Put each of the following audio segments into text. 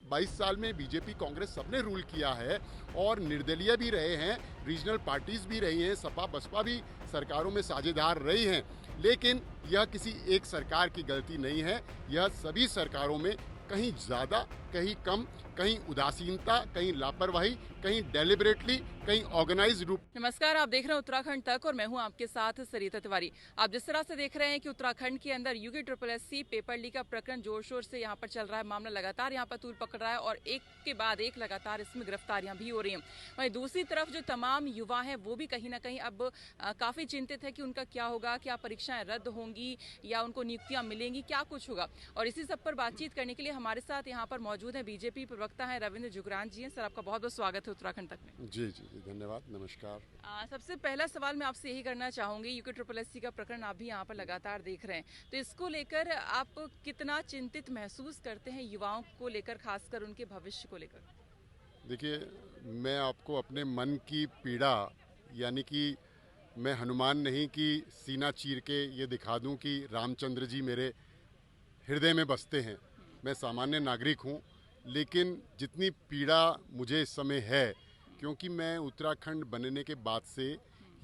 22 साल में बीजेपी कांग्रेस सबने रूल किया है और निर्दलीय भी रहे हैं, रीजनल पार्टीज भी रही हैं, सपा बसपा भी सरकारों में साझेदार रही हैं। लेकिन यह किसी एक सरकार की गलती नहीं है, यह सभी सरकारों में कहीं ज़्यादा, कहीं कम, कहीं उदासीनता, कहीं लापरवाही, कहीं डेलिबरेटली, कहीं ऑर्गेनाइज्ड रूप। नमस्कार, आप देख रहे हैं उत्तराखंड तक और मैं हूं आपके साथ सरिता तिवारी। आप जिस तरह से देख रहे हैं कि उत्तराखंड के अंदर यूके SSSC पेपर लीक का प्रकरण जोर शोर से यहां पर चल रहा है, मामला लगातार यहां पर तूल पकड़ रहा है और एक के बाद एक लगातार इसमें गिरफ्तारियां भी हो रही हैं। वहीं दूसरी तरफ जो तमाम युवा हैं वो भी कहीं ना कहीं अब काफी चिंतित है कि उनका क्या होगा, क्या परीक्षाएं रद्द होंगी या उनको नियुक्तियां मिलेंगी, क्या कुछ होगा। और इसी सब पर बातचीत करने के लिए हमारे साथ यहाँ पर मौजूद है बीजेपी प्रवक्ता है रविंद्र जुगरान जी हैं। सर, आपका बहुत बहुत स्वागत है उत्तराखंड तक में। जी जी जी, धन्यवाद, नमस्कार। सबसे पहला सवाल मैं आपसे यही करना चाहूंगी, यूके SSSC का प्रकरण आप भी यहाँ पर लगातार देख रहे हैं, तो इसको लेकर आप कितना चिंतित महसूस करते हैं युवाओं को लेकर, खासकर उनके भविष्य को लेकर? देखिए, मैं आपको अपने मन की पीड़ा, यानी कि मैं हनुमान नहीं कि सीना चीर के ये दिखा दूं कि रामचंद्र जी मेरे हृदय में बसते हैं। मैं सामान्य नागरिक हूं, लेकिन जितनी पीड़ा मुझे इस समय है, क्योंकि मैं उत्तराखंड बनने के बाद से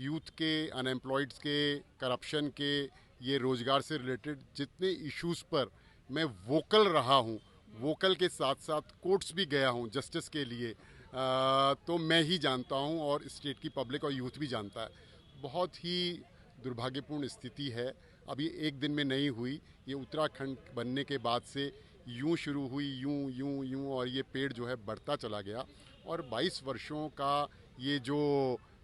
यूथ के, अनएम्प्लॉयड्स के, करप्शन के, ये रोज़गार से रिलेटेड जितने इश्यूज़ पर मैं वोकल रहा हूँ, वोकल के साथ साथ कोर्ट्स भी गया हूँ जस्टिस के लिए, तो मैं ही जानता हूँ और स्टेट की पब्लिक और यूथ भी जानता है। बहुत ही दुर्भाग्यपूर्ण स्थिति है। अभी एक दिन में नहीं हुई, ये उत्तराखंड बनने के बाद से यूं शुरू हुई, यूं यूं यूं, और ये पेड़ जो है बढ़ता चला गया और 22 वर्षों का ये जो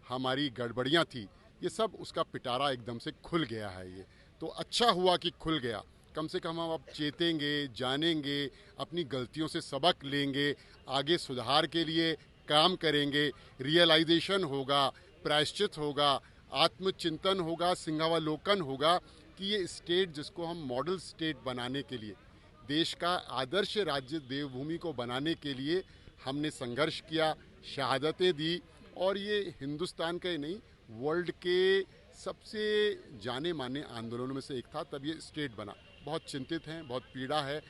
हमारी गड़बड़ियाँ थी, ये सब उसका पिटारा एकदम से खुल गया है। ये तो अच्छा हुआ कि खुल गया। कम से कम हम अब चेतेंगे, जानेंगे, अपनी गलतियों से सबक लेंगे, आगे सुधार के लिए काम करेंगे, रियलाइजेशन होगा, प्रायश्चित होगा, आत्मचिंतन होगा, सिंहावलोकन होगा कि ये स्टेट जिसको हम मॉडल स्टेट बनाने के लिए, देश का आदर्श राज्य देवभूमि को बनाने के लिए हमने संघर्ष किया, शहादतें दी, और ये हिंदुस्तान का ही नहीं, वर्ल्ड के सबसे जाने माने आंदोलनों में से एक था, तब ये स्टेट बना। बहुत चिंतित हैं, बहुत पीड़ा है,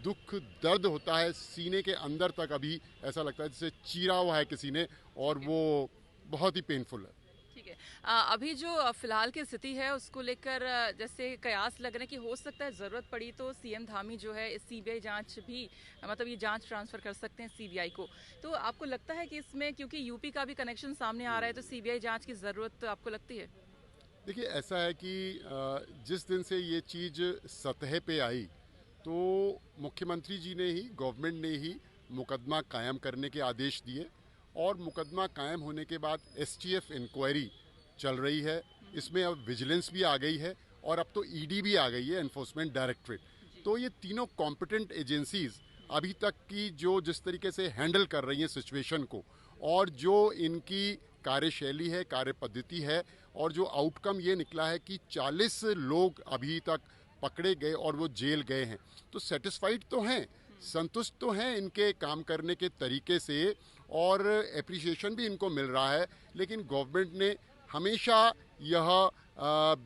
दुख दर्द होता है सीने के अंदर तक। अभी ऐसा लगता है जैसे चीरा हुआ है किसी ने, और वो बहुत ही पेनफुल है। ठीक है। अभी जो फिलहाल की स्थिति है उसको लेकर जैसे कयास लग रहे हैं कि हो सकता है ज़रूरत पड़ी तो सीएम धामी जो है सीबीआई जांच भी, मतलब ये जांच ट्रांसफ़र कर सकते हैं सीबीआई को। तो आपको लगता है कि इसमें, क्योंकि यूपी का भी कनेक्शन सामने आ रहा है, तो सीबीआई जांच की ज़रूरत आपको लगती है? देखिए, ऐसा है कि जिस दिन से ये चीज़ सतह पे आई, तो मुख्यमंत्री जी ने ही, गवर्नमेंट ने ही मुकदमा कायम करने के आदेश दिए, और मुकदमा कायम होने के बाद एसटीएफ इंक्वायरी चल रही है। इसमें अब विजिलेंस भी आ गई है और अब तो ईडी भी आ गई है, एनफोर्समेंट डायरेक्टरेट। तो ये तीनों कॉम्पिटेंट एजेंसीज अभी तक की जो जिस तरीके से हैंडल कर रही हैं सिचुएशन को, और जो इनकी कार्यशैली है, कार्य पद्धति है, और जो आउटकम ये निकला है कि 40 लोग अभी तक पकड़े गए और वो जेल गए हैं, तो सेटिस्फाइड तो हैं, संतुष्ट तो हैं इनके काम करने के तरीके से, और एप्रिसिएशन भी इनको मिल रहा है। लेकिन गवर्नमेंट ने हमेशा यह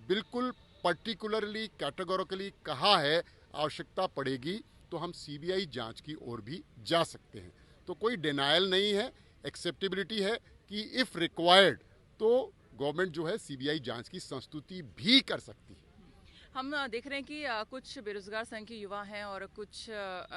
बिल्कुल पर्टिकुलरली, कैटेगोरिकली कहा है, आवश्यकता पड़ेगी तो हम सीबीआई जांच की ओर भी जा सकते हैं। तो कोई डिनायल नहीं है, एक्सेप्टेबिलिटी है कि इफ़ रिक्वायर्ड तो गवर्नमेंट जो है सीबीआई जांच की संस्तुति भी कर सकती है। हम देख रहे हैं कि कुछ बेरोजगार संघ के युवा हैं और कुछ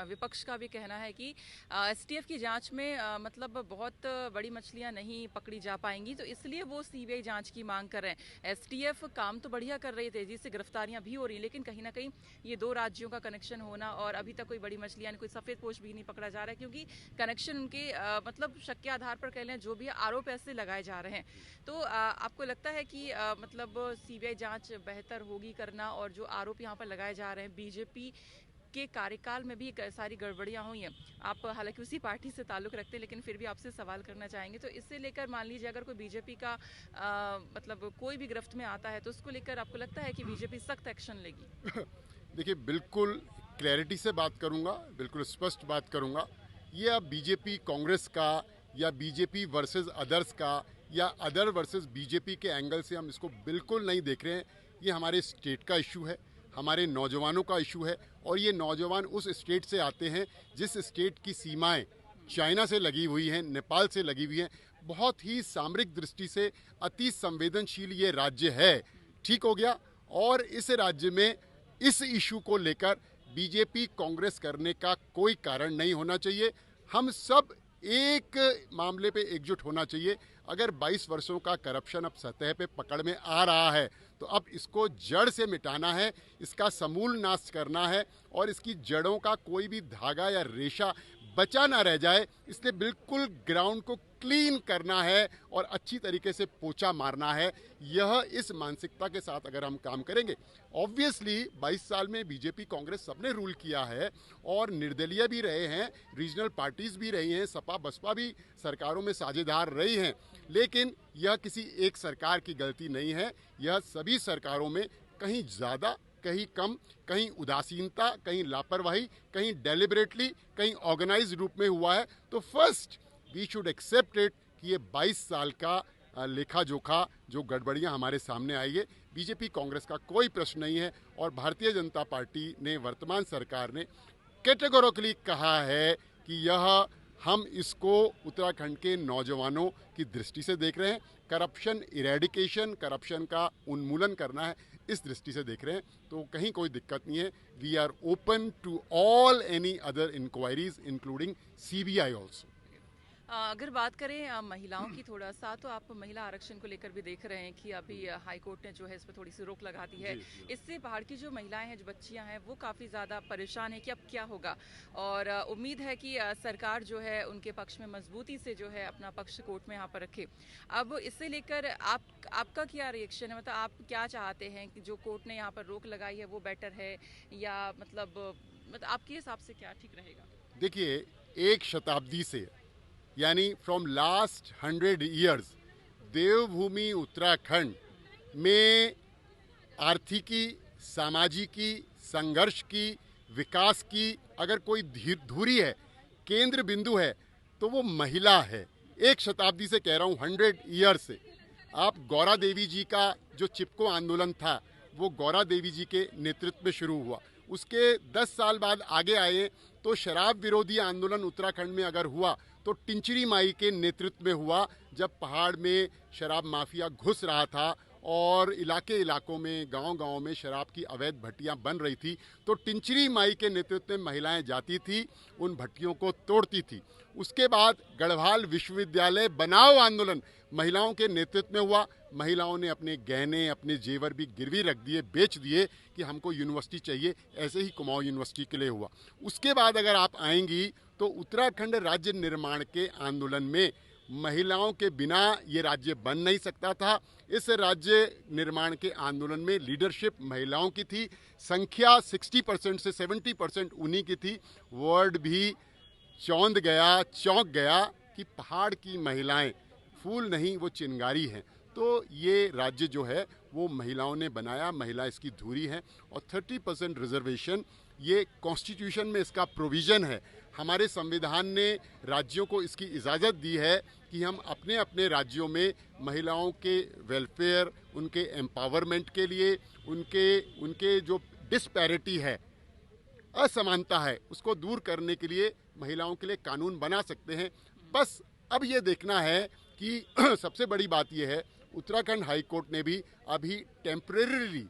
विपक्ष का भी कहना है कि एसटीएफ की जांच में मतलब बहुत बड़ी मछलियां नहीं पकड़ी जा पाएंगी, तो इसलिए वो सीबीआई जांच की मांग कर रहे हैं। एसटीएफ काम तो बढ़िया कर रही है, तेजी से गिरफ्तारियां भी हो रही, लेकिन कहीं ना कहीं ये दो राज्यों का कनेक्शन होना, और अभी तक कोई बड़ी मछलियां, कोई सफेद पोश भी नहीं पकड़ा जा रहा है, क्योंकि कनेक्शन उनके मतलब शक के आधार पर कह लें, जो भी आरोप ऐसे लगाए जा रहे हैं। तो आपको लगता है कि मतलब सीबीआई जांच बेहतर होगी करना, और जो आरोप यहाँ पर लगाए जा रहे हैं बीजेपी के कार्यकाल में भी सारी गड़बड़ियां हुई हैं। आप हालांकि उसी पार्टी से ताल्लुक रखते हैं, लेकिन फिर भी आपसे सवाल करना चाहेंगे। तो इससे लेकर मान लीजिए अगर कोई बीजेपी का मतलब कोई भी गिरफ्त में आता है, तो उसको लेकर आपको लगता है कि बीजेपी सख्त एक्शन लेगी? देखिए, बिल्कुल क्लैरिटी से बात करूंगा, बिल्कुल स्पष्ट बात करूंगा। ये अब बीजेपी कांग्रेस का, या बीजेपी वर्सेस अदर्स का, या अदर वर्सेस बीजेपी के एंगल से हम इसको बिल्कुल नहीं देख रहे हैं। ये हमारे स्टेट का इशू है, हमारे नौजवानों का इशू है। और ये नौजवान उस स्टेट से आते हैं जिस स्टेट की सीमाएं चाइना से लगी हुई हैं, नेपाल से लगी हुई हैं। बहुत ही सामरिक दृष्टि से अति संवेदनशील ये राज्य है। ठीक हो गया। और इस राज्य में इस इशू को लेकर बीजेपी कांग्रेस करने का कोई कारण नहीं होना चाहिए। हम सब एक मामले पे एकजुट होना चाहिए। अगर 22 वर्षों का करप्शन अब सतह पे पकड़ में आ रहा है तो अब इसको जड़ से मिटाना है, इसका समूल नाश करना है और इसकी जड़ों का कोई भी धागा या रेशा बचा ना रह जाए। इसलिए बिल्कुल ग्राउंड को क्लीन करना है और अच्छी तरीके से पोछा मारना है। यह इस मानसिकता के साथ अगर हम काम करेंगे, ऑब्वियसली 22 साल में बीजेपी कांग्रेस सबने रूल किया है और निर्दलीय भी रहे हैं, रीजनल पार्टीज भी रही हैं, सपा बसपा भी सरकारों में साझेदार रही हैं। लेकिन यह किसी एक सरकार की गलती नहीं है, यह सभी सरकारों में कहीं ज़्यादा, कहीं कम, कहीं उदासीनता, कहीं लापरवाही, कहीं डेलिबरेटली, कहीं ऑर्गेनाइज्ड रूप में हुआ है। तो first we should accept it कि ये 22 साल का लेखा जोखा जो गड़बड़ियां हमारे सामने आई है, बीजेपी कांग्रेस का कोई प्रश्न नहीं है। और भारतीय जनता पार्टी ने, वर्तमान सरकार ने कैटेगोरिकली कहा है कि यह हम इसको उत्तराखंड के नौजवानों की दृष्टि से देख रहे हैं। करप्शन इरेडिकेशन, करप्शन का उन्मूलन करना है, इस दृष्टि से देख रहे हैं। तो कहीं कोई दिक्कत नहीं है। We are open to all any other inquiries including CBI also. अगर बात करें महिलाओं की थोड़ा सा, तो आप महिला आरक्षण को लेकर भी देख रहे हैं कि अभी हाई कोर्ट ने जो है इस पर थोड़ी सी रोक लगा दी है। इससे पहाड़ की जो महिलाएं हैं, जो बच्चियां हैं, वो काफ़ी ज़्यादा परेशान है कि अब क्या होगा। और उम्मीद है कि सरकार जो है उनके पक्ष में मजबूती से जो है अपना पक्ष कोर्ट में यहाँ पर रखे। अब इससे लेकर आपका क्या रिएक्शन है? मतलब आप क्या चाहते हैं कि जो कोर्ट ने यहाँ पर रोक लगाई है वो बेटर है, या मतलब आपके हिसाब से क्या ठीक रहेगा? देखिए, एक शताब्दी से, यानी फ्रॉम लास्ट 100 ईयर्स, देवभूमि उत्तराखंड में आर्थिकी, सामाजिकी, संघर्ष की, विकास की अगर कोई धुरी है, केंद्र बिंदु है, तो वो महिला है। एक शताब्दी से कह रहा हूँ, 100 ईयर्स से। आप गौरा देवी जी का जो चिपको आंदोलन था, वो गौरा देवी जी के नेतृत्व में शुरू हुआ। उसके 10 साल बाद आगे आए तो शराब विरोधी आंदोलन उत्तराखंड में अगर हुआ तो टिंचरी माई के नेतृत्व में हुआ, जब पहाड़ में शराब माफिया घुस रहा था और इलाकों में, गांव में शराब की अवैध भट्टियां बन रही थी, तो टिंचरी माई के नेतृत्व में महिलाएं जाती थी, उन भट्टियों को तोड़ती थी। उसके बाद गढ़वाल विश्वविद्यालय बनाओ आंदोलन महिलाओं के नेतृत्व में हुआ। महिलाओं ने अपने गहने, अपने जेवर भी गिरवी रख दिए, बेच दिए कि हमको यूनिवर्सिटी चाहिए। ऐसे ही कुमाऊं यूनिवर्सिटी के लिए हुआ। उसके बाद अगर आप आएंगी तो उत्तराखंड राज्य निर्माण के आंदोलन में महिलाओं के बिना ये राज्य बन नहीं सकता था। इस राज्य निर्माण के आंदोलन में लीडरशिप महिलाओं की थी। संख्या 60% से 70% उन्हीं की थी। वर्ड भी चौंक गया कि पहाड़ की महिलाएं फूल नहीं, वो चिंगारी हैं। तो ये राज्य जो है वो महिलाओं ने बनाया, महिला इसकी धुरी है। और 30% रिजर्वेशन, ये कॉन्स्टिट्यूशन में इसका प्रोविज़न है। हमारे संविधान ने राज्यों को इसकी इजाज़त दी है कि हम अपने अपने राज्यों में महिलाओं के वेलफेयर, उनके एम्पावरमेंट के लिए, उनके जो डिस्पैरिटी है, असमानता है, उसको दूर करने के लिए महिलाओं के लिए कानून बना सकते हैं। बस अब ये देखना है कि सबसे बड़ी बात यह है, उत्तराखंड हाई कोर्ट ने भी अभी टेम्परेरीली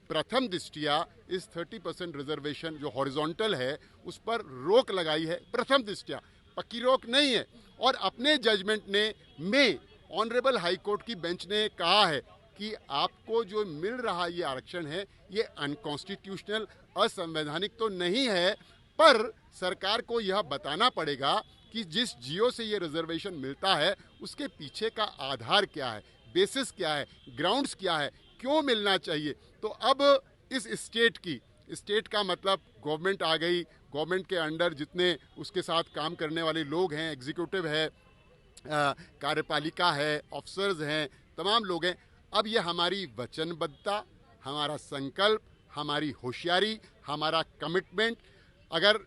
प्रथम दृष्टिया इस 30% रिजर्वेशन जो हॉरिजॉन्टल है उस पर रोक लगाई है। प्रथम दृष्टिया, पक्की रोक नहीं है। और अपने जजमेंट में ऑनरेबल हाई कोर्ट की बेंच ने कहा है कि आपको जो मिल रहा ये आरक्षण है ये अनकॉन्स्टिट्यूशनल, असंवैधानिक तो नहीं है, पर सरकार को यह बताना पड़ेगा कि जिस जियो से ये रिजर्वेशन मिलता है उसके पीछे का आधार क्या है, बेसिस क्या है, ग्राउंड्स क्या है, क्यों मिलना चाहिए। तो अब इस स्टेट का मतलब गवर्नमेंट आ गई। गवर्नमेंट के अंडर जितने उसके साथ काम करने वाले लोग हैं, एग्जीक्यूटिव है, कार्यपालिका है, ऑफिसर्स हैं, तमाम लोग हैं। अब ये हमारी वचनबद्धता, हमारा संकल्प, हमारी होशियारी, हमारा कमिटमेंट अगर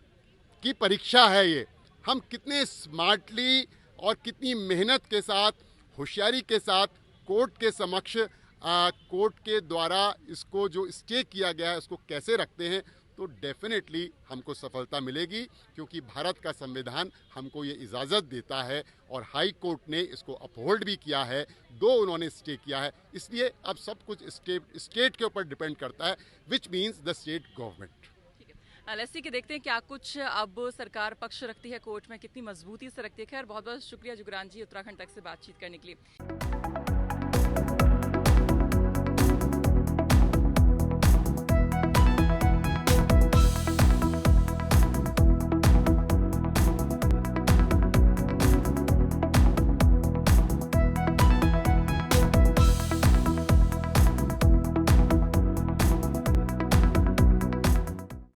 की परीक्षा है ये, हम कितने स्मार्टली और कितनी मेहनत के साथ, होशियारी के साथ कोर्ट के समक्ष कोर्ट के द्वारा इसको जो स्टे किया गया है उसको कैसे रखते हैं, तो डेफिनेटली हमको सफलता मिलेगी, क्योंकि भारत का संविधान हमको ये इजाज़त देता है और हाई कोर्ट ने इसको अपहोल्ड भी किया है, उन्होंने स्टे किया है। इसलिए अब सब कुछ स्टेट के ऊपर डिपेंड करता है, which means the state government. Let's see कि देखते हैं क्या कुछ अब सरकार पक्ष रखती है कोर्ट में, कितनी मजबूती से रखती है। खैर बहुत बहुत शुक्रिया जुगरान जी उत्तराखंड तक से बातचीत करने के लिए।